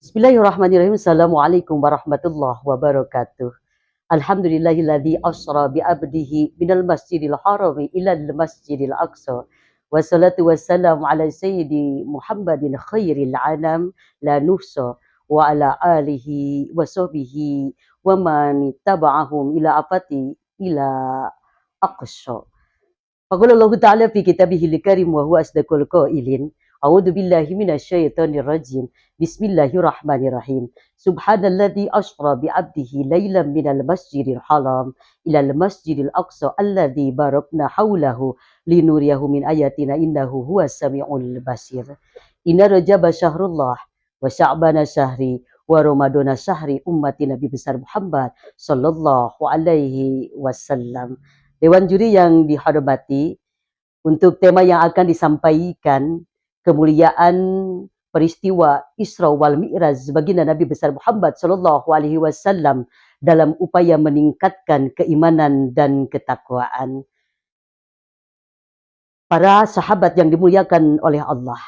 Bismillahirrahmanirrahim. Assalamualaikum warahmatullahi wabarakatuh. Alhamdulillahilladzi asra bi abdihi minal masjidil harami ilal masjidil aqsa. Wassalatu wassalamu ala sayyidi Muhammadin khairil anam la nuhsa wa ala alihi wa sahbihi wa man taba'ahum ila afati ila aqsa. Faqala Allah Ta'ala fi kitabihil karim wa huwa asdaqul qailin. A'udzu billahi minasyaitonir rajim. Bismillahirrahmanirrahim. Subhanalladzi asra bi 'abdihi lailan minal masjidil haram ilal masjidil aqsa alladzi barakna haulahu linuriyahu min ayatina innahu huwas samiul basir. Inna rajaba syahrullah wa sya'bana syahri wa ramadana syahri ummati Nabi besar Muhammad sallallahu alaihi wasallam. Dewan juri yang dihormati, untuk tema yang akan disampaikan, kemuliaan peristiwa Isra wal Mi'raj baginda Nabi besar Muhammad sallallahu alaihi wasallam dalam upaya meningkatkan keimanan dan ketakwaan. Para sahabat yang dimuliakan oleh Allah,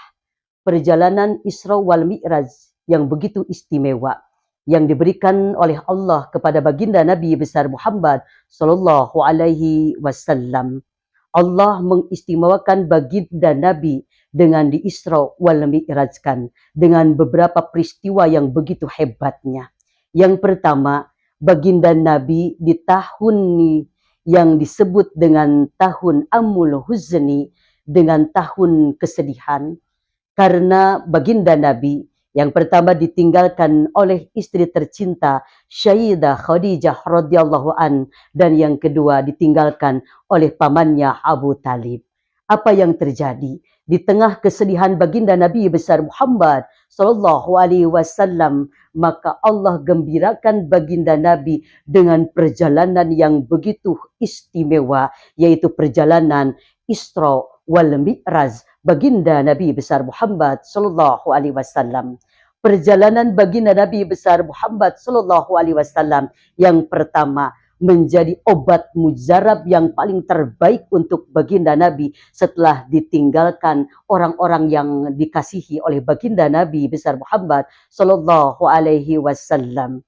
perjalanan Isra wal Mi'raj yang begitu istimewa yang diberikan oleh Allah kepada baginda Nabi besar Muhammad sallallahu alaihi wasallam. Allah mengistimewakan baginda Nabi dengan di Isra wal Mi'rajkan dengan beberapa peristiwa yang begitu hebatnya. Yang pertama, baginda Nabi di tahun yang disebut dengan tahun Amul Huzni, dengan tahun kesedihan, karena baginda Nabi yang pertama ditinggalkan oleh istri tercinta Sayyidah Khadijah radhiyallahu an, dan yang kedua ditinggalkan oleh pamannya Abu Talib. Apa yang terjadi? Di tengah kesedihan baginda Nabi besar Muhammad sallallahu alaihi wasallam, maka Allah gembirakan baginda Nabi dengan perjalanan yang begitu istimewa, yaitu perjalanan Isra wal Mi'raj baginda Nabi besar Muhammad sallallahu alaihi wasallam. Perjalanan baginda Nabi besar Muhammad sallallahu alaihi wasallam yang pertama menjadi obat mujarab yang paling terbaik untuk baginda Nabi setelah ditinggalkan orang-orang yang dikasihi oleh baginda Nabi besar Muhammad sallallahu alaihi wasallam.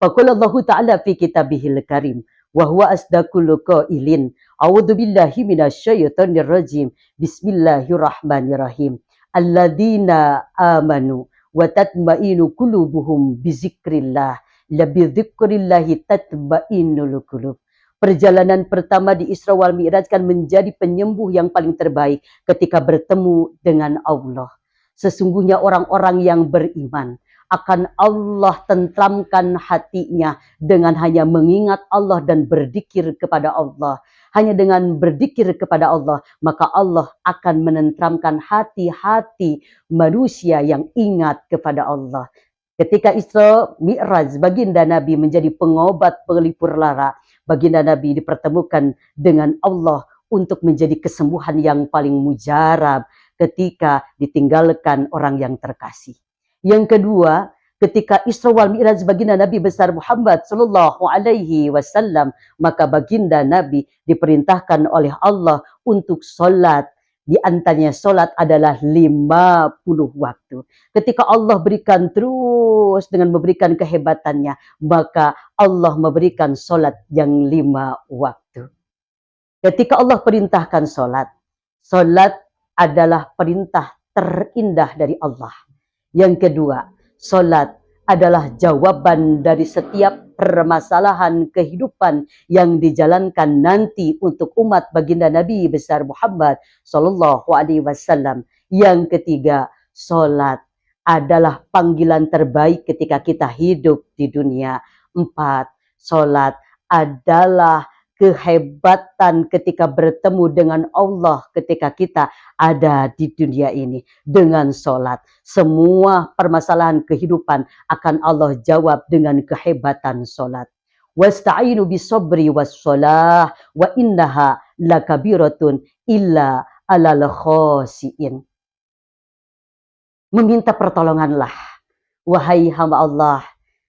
Faqala Allah Ta'ala fi kitabihil karim wa huwa asdaqul qailin. A'udzu billahi minasyaitonir rajim. Bismillahirrahmanirrahim. Alladzina amanu wa tatma'inu qulubuhum bizikrillah. La bidzikrillahi tatma'innul qulub. Perjalanan pertama di Isra wal Mi'raj kan menjadi penyembuh yang paling terbaik ketika bertemu dengan Allah. Sesungguhnya orang-orang yang beriman akan Allah tentramkan hatinya dengan hanya mengingat Allah dan berzikir kepada Allah. Hanya dengan berzikir kepada Allah, maka Allah akan menentramkan hati-hati manusia yang ingat kepada Allah. Ketika Isra Mi'raj, baginda Nabi menjadi pengobat pelipur lara. Baginda Nabi dipertemukan dengan Allah untuk menjadi kesembuhan yang paling mujarab ketika ditinggalkan orang yang terkasih. Yang kedua, ketika Isra wal Mi'raj baginda Nabi besar Muhammad sallallahu alaihi wasallam, maka baginda Nabi diperintahkan oleh Allah untuk sholat. Di antaranya sholat adalah 50 waktu. Ketika Allah berikan terus dengan memberikan kehebatannya, maka Allah memberikan sholat yang 5 waktu. Ketika Allah perintahkan sholat, sholat adalah perintah terindah dari Allah. Yang kedua, sholat adalah jawaban dari setiap permasalahan kehidupan yang dijalankan nanti untuk umat baginda Nabi besar Muhammad sallallahu alaihi wasallam. Yang ketiga, sholat adalah panggilan terbaik ketika kita hidup di dunia. 4, sholat adalah kehebatan ketika bertemu dengan Allah ketika kita ada di dunia ini. Dengan sholat, semua permasalahan kehidupan akan Allah jawab dengan kehebatan sholat. Wasta'inu bisobri wassholah wa innaha lakabiratun illa alal khosiin. Meminta pertolonganlah, wahai hamba Allah,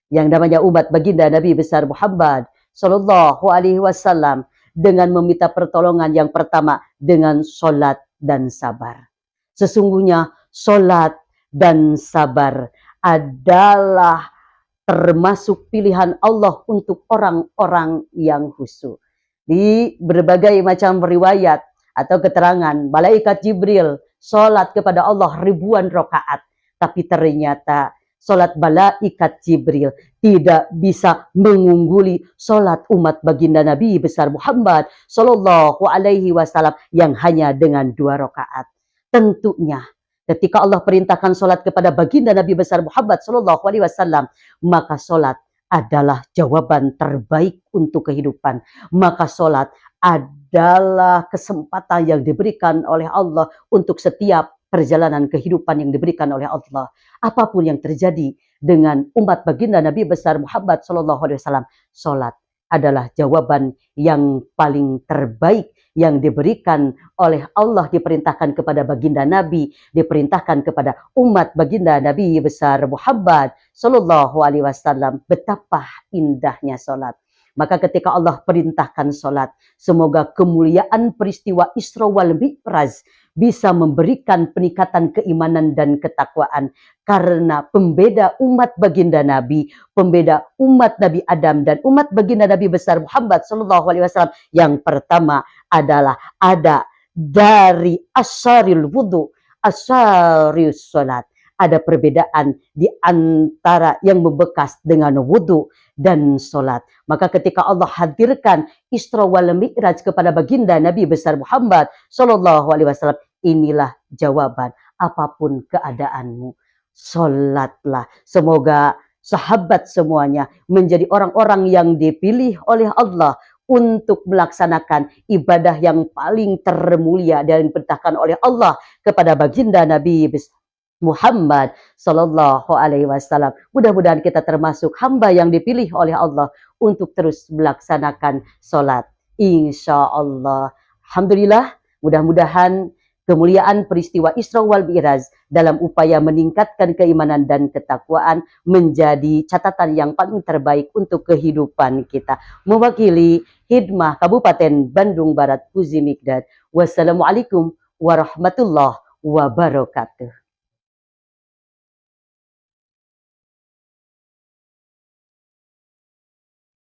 yang namanya umat baginda Nabi besar Muhammad sallallahu alaihi wasallam, dengan meminta pertolongan yang pertama dengan sholat dan sabar. Sesungguhnya sholat dan sabar adalah termasuk pilihan Allah untuk orang-orang yang khusyuk. Di berbagai macam riwayat atau keterangan, malaikat Jibril sholat kepada Allah ribuan rakaat, tapi ternyata sholat malaikat Jibril tidak bisa mengungguli sholat umat baginda Nabi besar Muhammad Sallallahu Alaihi Wasallam yang hanya dengan 2 rakaat. Tentunya ketika Allah perintahkan sholat kepada baginda Nabi besar Muhammad Sallallahu Alaihi Wasallam, maka sholat adalah jawaban terbaik untuk kehidupan. Maka sholat adalah kesempatan yang diberikan oleh Allah untuk setiap perjalanan kehidupan yang diberikan oleh Allah. Apapun yang terjadi dengan umat baginda Nabi besar Muhammad Sallallahu Alaihi Wasallam, sholat adalah jawaban yang paling terbaik yang diberikan oleh Allah, diperintahkan kepada baginda Nabi, diperintahkan kepada umat baginda Nabi besar Muhammad Sallallahu Alaihi Wasallam. Betapa indahnya sholat. Maka ketika Allah perintahkan sholat, semoga kemuliaan peristiwa Isra wal Mi'raj bisa memberikan peningkatan keimanan dan ketakwaan. Karena pembeda umat baginda Nabi, pembeda umat Nabi Adam dan umat baginda Nabi besar Muhammad Sallallahu Alaihi Wasallam, yang pertama adalah ada dari asyaril wudu, asyarius sholat. Ada perbedaan di antara yang membekas dengan wudu dan sholat. Maka ketika Allah hadirkan Isra wal Mi'raj kepada baginda Nabi besar Muhammad Sallallahu Alaihi Wasallam, inilah jawaban. Apapun keadaanmu, sholatlah. Semoga sahabat semuanya menjadi orang-orang yang dipilih oleh Allah untuk melaksanakan ibadah yang paling termulia dan diperintahkan oleh Allah kepada baginda Nabi Muhammad Sallallahu Alaihi Wasallam. Mudah-mudahan kita termasuk hamba yang dipilih oleh Allah untuk terus melaksanakan sholat. Insya Allah. Alhamdulillah, mudah-mudahan kemuliaan peristiwa Isra wal Mi'raj dalam upaya meningkatkan keimanan dan ketakwaan menjadi catatan yang paling terbaik untuk kehidupan kita. Mewakili Hidmah Kabupaten Bandung Barat, Puji Mikdad. Wassalamualaikum warahmatullahi wabarakatuh.